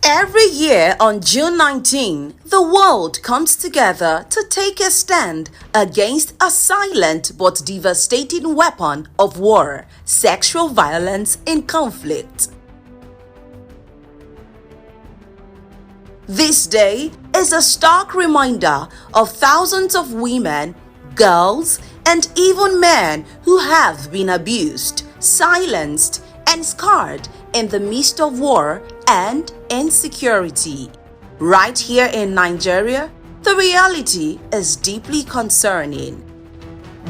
Every year on June 19, the world comes together to take a stand against a silent but devastating weapon of war, sexual violence in conflict. This day is a stark reminder of thousands of women, girls, and even men who have been abused, silenced, and scarred in the midst of war and insecurity. Right here in Nigeria, the reality is deeply concerning.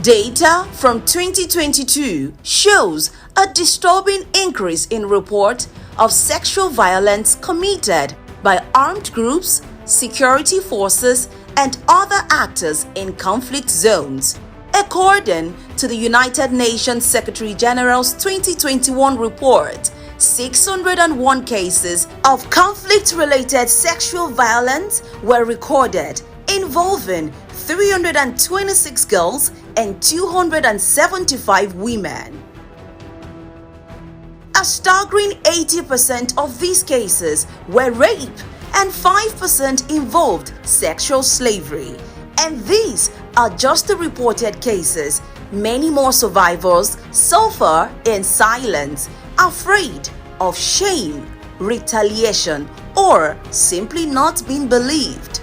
Data from 2022 shows a disturbing increase in reports of sexual violence committed by armed groups, security forces, and other actors in conflict zones. According to the United Nations Secretary General's 2021 report, 601 cases of conflict-related sexual violence were recorded, involving 326 girls and 275 women. A staggering 80% of these cases were rape and 5% involved sexual slavery. And these are just the reported cases. Many more survivors suffer in silence, afraid of shame, retaliation, or simply not being believed.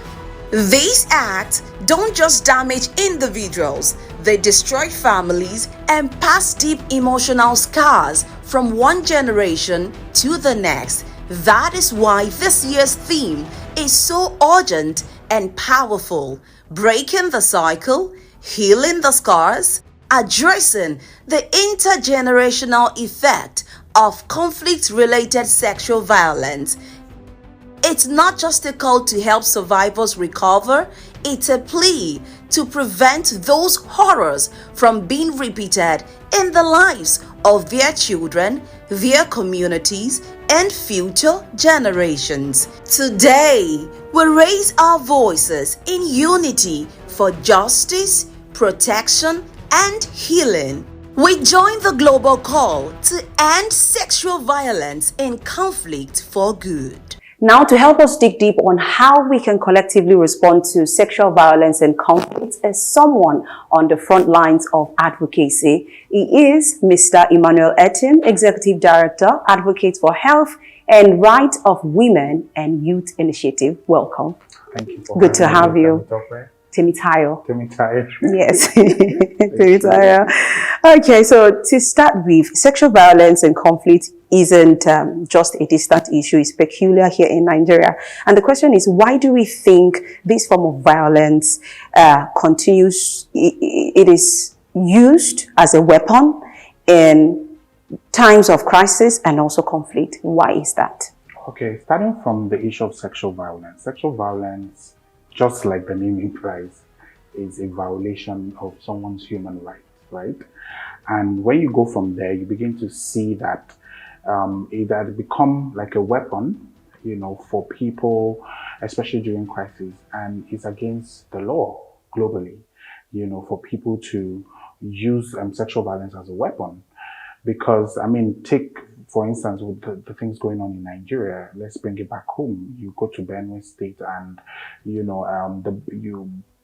These acts don't just damage individuals, they destroy families and pass deep emotional scars from one generation to the next. That is why this year's theme is so urgent and powerful: breaking the cycle, healing the scars, addressing the intergenerational effect of conflict-related sexual violence. It's not just a call to help survivors recover, it's a plea to prevent those horrors from being repeated in the lives of their children, their communities, and future generations. Today, we raise our voices in unity for justice, protection, and healing. We join the global call to end sexual violence in conflict for good. Now, to help us dig deep on how we can collectively respond to sexual violence and conflict is someone on the front lines of advocacy. He is Mr. Emmanuel Etim, Executive Director, Advocate for Health and Rights of Women and Youth Initiative. Welcome. Thank you for Good to have you. Temitayo. Yes. Temitayo. Okay, so to start with, sexual violence and conflict isn't just a distant issue. It's peculiar here in Nigeria. And the question is, why do we think this form of violence continues? It is used as a weapon in times of crisis and also conflict. Why is that? Okay, starting from the issue of sexual violence. Sexual violence, just like the name implies, is a violation of someone's human rights, right? And when you go from there, you begin to see that it had become like a weapon, for people, especially during crisis, and it's against the law globally, for people to use sexual violence as a weapon. Because, take, for instance, with the things going on in Nigeria, let's bring it back home. You go to Benue State and,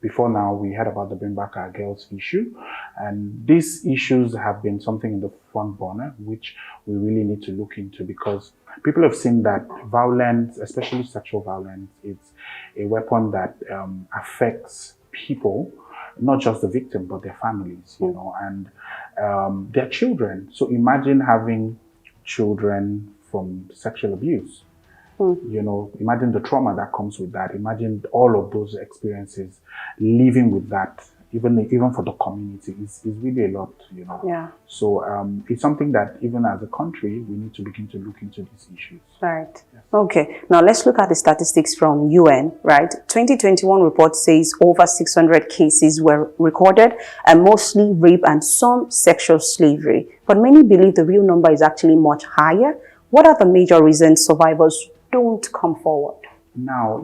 before now, we heard about the Bring Back Our Girls issue. And these issues have been something in the front burner, which we really need to look into, because people have seen that violence, especially sexual violence, it's a weapon that affects people, not just the victim, but their families, and their children. So imagine having children from sexual abuse. Imagine the trauma that comes with that. Imagine all of those experiences, living with that, even for the community, is really a lot, Yeah. So it's something that even as a country, we need to begin to look into these issues. Right. Yes. Okay. Now let's look at the statistics from UN, right? 2021 report says over 600 cases were recorded, and mostly rape and some sexual slavery. But many believe the real number is actually much higher. What are the major reasons survivors don't come forward? Now,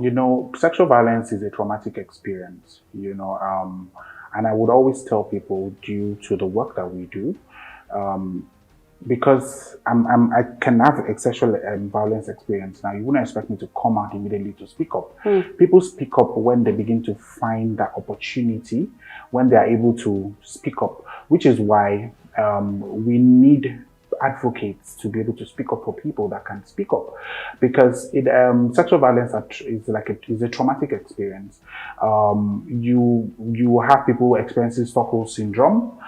sexual violence is a traumatic experience, and I would always tell people, due to the work that we do, because I can have a sexual violence experience. Now, you wouldn't expect me to come out immediately to speak up. People speak up when they begin to find that opportunity, when they are able to speak up, which is why we need advocates to be able to speak up for people that can speak up, because sexual violence is a traumatic experience. You have people experiencing Stockholm syndrome,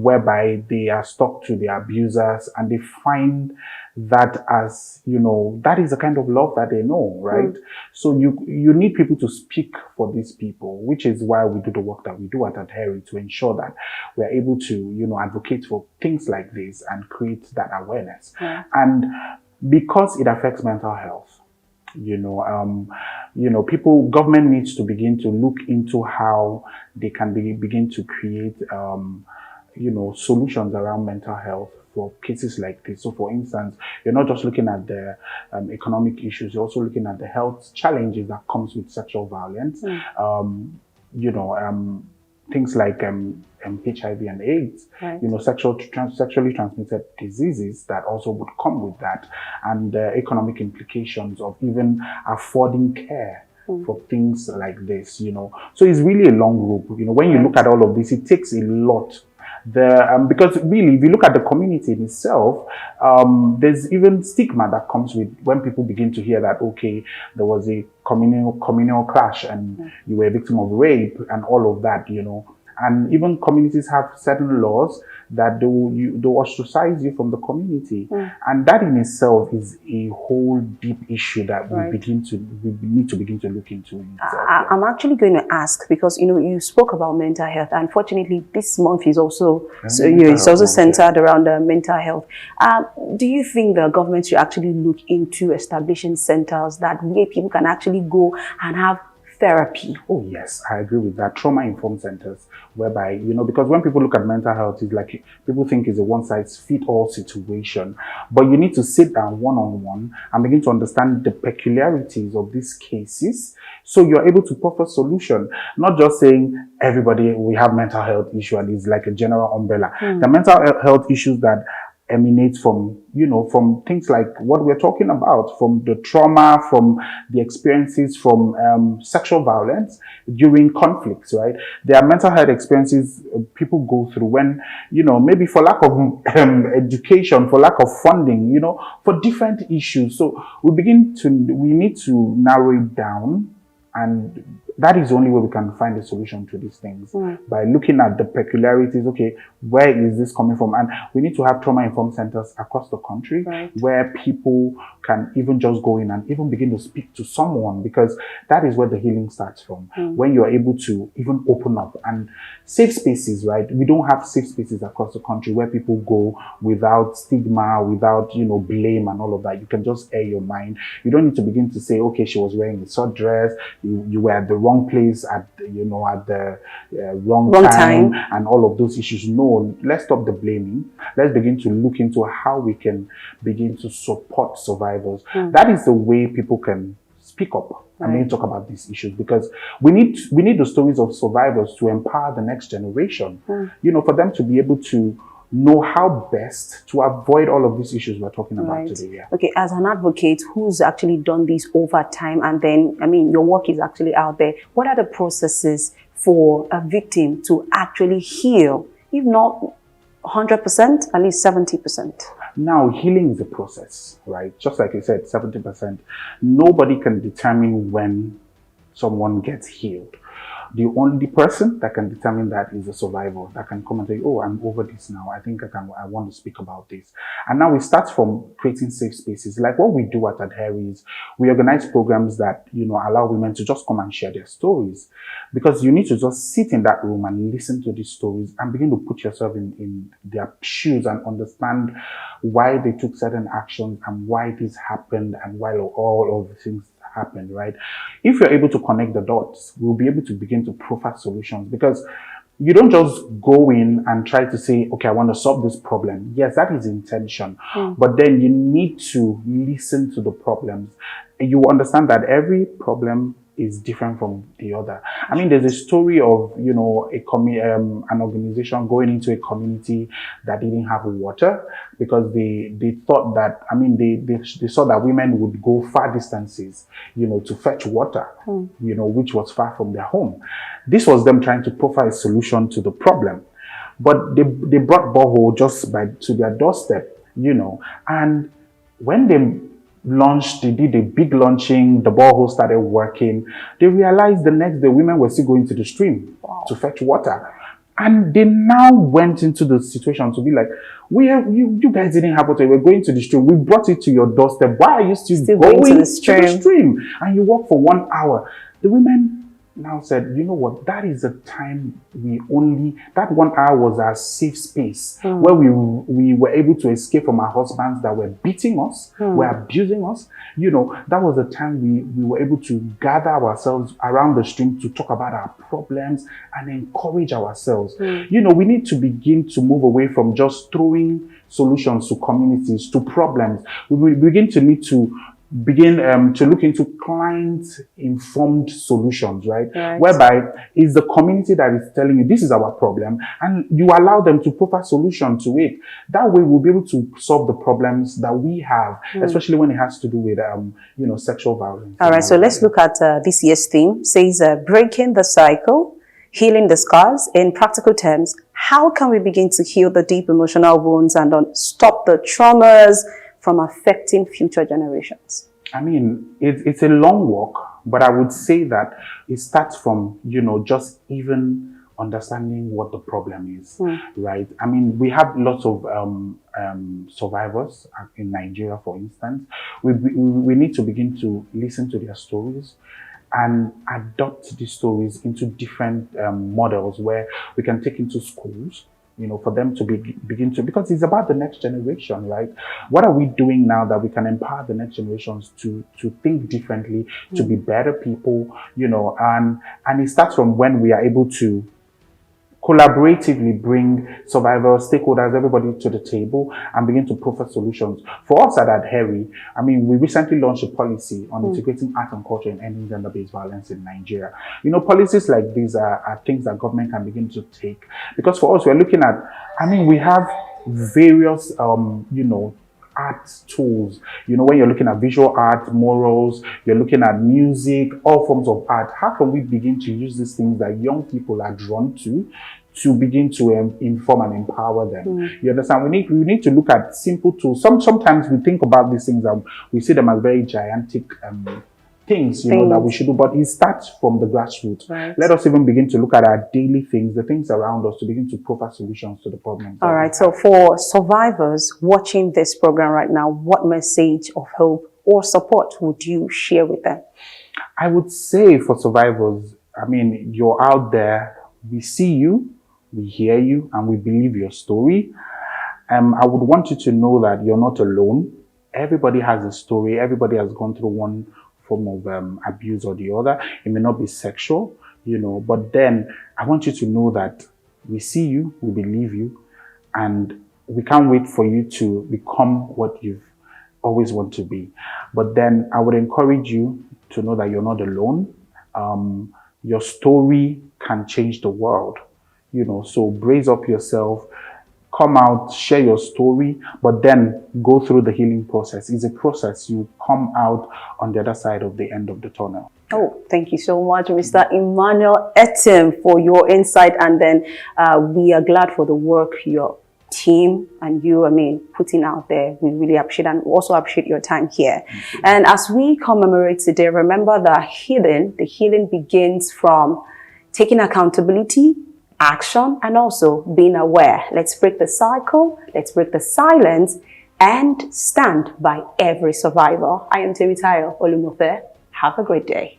whereby they are stuck to their abusers and they find that as, that is the kind of love that they know, right? So you need people to speak for these people, which is why we do the work that we do at Adhere, to ensure that we're able to, advocate for things like this and create that awareness. And because it affects mental health, government needs to begin to look into how they can begin to create, solutions around mental health for cases like this. So, for instance, you're not just looking at the economic issues, you're also looking at the health challenges that comes with sexual violence. Things like HIV and AIDS, sexually transmitted diseases that also would come with that, and the economic implications of even affording care for things like this, So it's really a long road. When you look at all of this, it takes a lot. Because really, if you look at the community in itself, there's even stigma that comes with when people begin to hear that, okay, there was a communal clash and you were a victim of rape and all of that, And even communities have certain laws that they ostracize you from the community. And that in itself is a whole deep issue that we need to begin to look into. I'm actually going to ask, because you spoke about mental health. Unfortunately, this month is also centered around mental health. Do you think the government should actually look into establishing centers that where people can actually go and have therapy? Oh yes, I agree with that. Trauma-informed centers, whereby, because when people look at mental health, it's like people think it's a one-size-fits-all situation. But you need to sit down one-on-one and begin to understand the peculiarities of these cases, so you're able to offer solution. Not just saying everybody we have mental health issue and it's like a general umbrella. The mental health issues that emanate from, from things like what we're talking about, from the trauma, from the experiences from sexual violence during conflicts, right? There are mental health experiences people go through when, maybe for lack of education, for lack of funding, for different issues. So we need to narrow it down, and that is the only way we can find a solution to these things, by looking at the peculiarities. Okay, where is this coming from? And we need to have trauma-informed centers across the country, where people can even just go in and even begin to speak to someone, because that is where the healing starts from. When you're able to even open up, and safe spaces, right? We don't have safe spaces across the country where people go without stigma, without, blame and all of that. You can just air your mind. You don't need to begin to say, okay, she was wearing a short dress, you were at the wrong place at the wrong time, and all of those issues. No, let's stop the blaming. Let's begin to look into how we can begin to support survivors. That is the way people can speak up and then talk about these issues, because we need the stories of survivors to empower the next generation. For them to be able to know how best to avoid all of these issues we're talking about today. Okay, as an advocate who's actually done this over time, and then, your work is actually out there, what are the processes for a victim to actually heal, if not 100%, at least 70%? Now, healing is a process, right? Just like you said, 70%. Nobody can determine when someone gets healed. The only person that can determine that is the survivor, that can come and say, oh, I'm over this now. I think I want to speak about this. And now we start from creating safe spaces. Like what we do at Adhere is we organize programs that, allow women to just come and share their stories. Because you need to just sit in that room and listen to these stories and begin to put yourself in their shoes and understand why they took certain actions and why this happened and why all of the things happened, right? If you're able to connect the dots, we'll be able to begin to profile solutions, because you don't just go in and try to say, okay, I want to solve this problem. Yes, that is intention. But then you need to listen to the problems. You understand that every problem is different from the other. I mean, there's a story of, you know, an organization going into a community that didn't have water because they thought that, I mean, they saw that women would go far distances, you know, to fetch water, you know, which was far from their home. This was them trying to provide a solution to the problem. But they brought borehole just to their doorstep, you know, and when they launched, they did a big launching, the borehole started working. They realized the next day women were still going to the stream to fetch water. And they now went into the situation to be like, you guys didn't have water, we're going to the stream. We brought it to your doorstep. Why are you still going to the stream? And you walk for 1 hour. The women now said, you know what, that is the time that 1 hour was our safe space where we were able to escape from our husbands that were beating us, were abusing us. You know, that was the time we were able to gather ourselves around the stream to talk about our problems and encourage ourselves. You know, we need to begin to move away from just throwing solutions to communities, to problems. We begin to need to begin to look into client-informed solutions, right? Whereby it's the community that is telling you this is our problem, and you allow them to provide a solution to it. That way, we'll be able to solve the problems that we have, especially when it has to do with, you know, sexual violence. All right, so let's look at this year's theme. It says breaking the cycle, healing the scars. In practical terms, how can we begin to heal the deep emotional wounds and stop the traumas from affecting future generations? I mean, it's a long walk, but I would say that it starts from, you know, just even understanding what the problem is, right? I mean, we have lots of survivors in Nigeria, for instance. We need to begin to listen to their stories and adopt these stories into different models where we can take into schools, you know, for them to begin to, because it's about the next generation, right? What are we doing now that we can empower the next generations to think differently, to be better people, you know, and it starts from when we are able to collaboratively bring survivors, stakeholders, everybody to the table and begin to proffer solutions. For us at Adheri, I mean, we recently launched a policy on integrating art and culture in ending gender-based violence in Nigeria. You know, policies like these are things that government can begin to take. Because for us, we're looking at, I mean, we have various, you know, art tools. You know, when you're looking at visual art, morals, you're looking at music, all forms of art. How can we begin to use these things that young people are drawn to begin to inform and empower them? You understand? We need to look at simple tools. Sometimes we think about these things and we see them as very gigantic things, you know, that we should do, but it starts from the grassroots. Right. Let us even begin to look at our daily things, the things around us, to begin to provide solutions to the problems. All right, so for survivors watching this program right now, what message of hope or support would you share with them? I would say for survivors, I mean, you're out there, we see you, we hear you, and we believe your story. I would want you to know that you're not alone. Everybody has a story. Everybody has gone through one form of abuse or the other. It may not be sexual, you know, but then I want you to know that we see you, we believe you, and we can't wait for you to become what you've always wanted to be. But then I would encourage you to know that you're not alone. Your story can change the world, you know, so brace up yourself, come out, share your story, but then go through the healing process. It's a process. You come out on the other side of the end of the tunnel. Oh, thank you so much, Mr. Emmanuel Etim, for your insight. And then we are glad for the work your team and you, I mean, putting out there. We really appreciate and also appreciate your time here. And as we commemorate today, remember that the healing begins from taking accountability, action, and also being aware. Let's break the cycle, let's break the silence, and stand by every survivor. I am Temitayo Olumofe. Have a great day.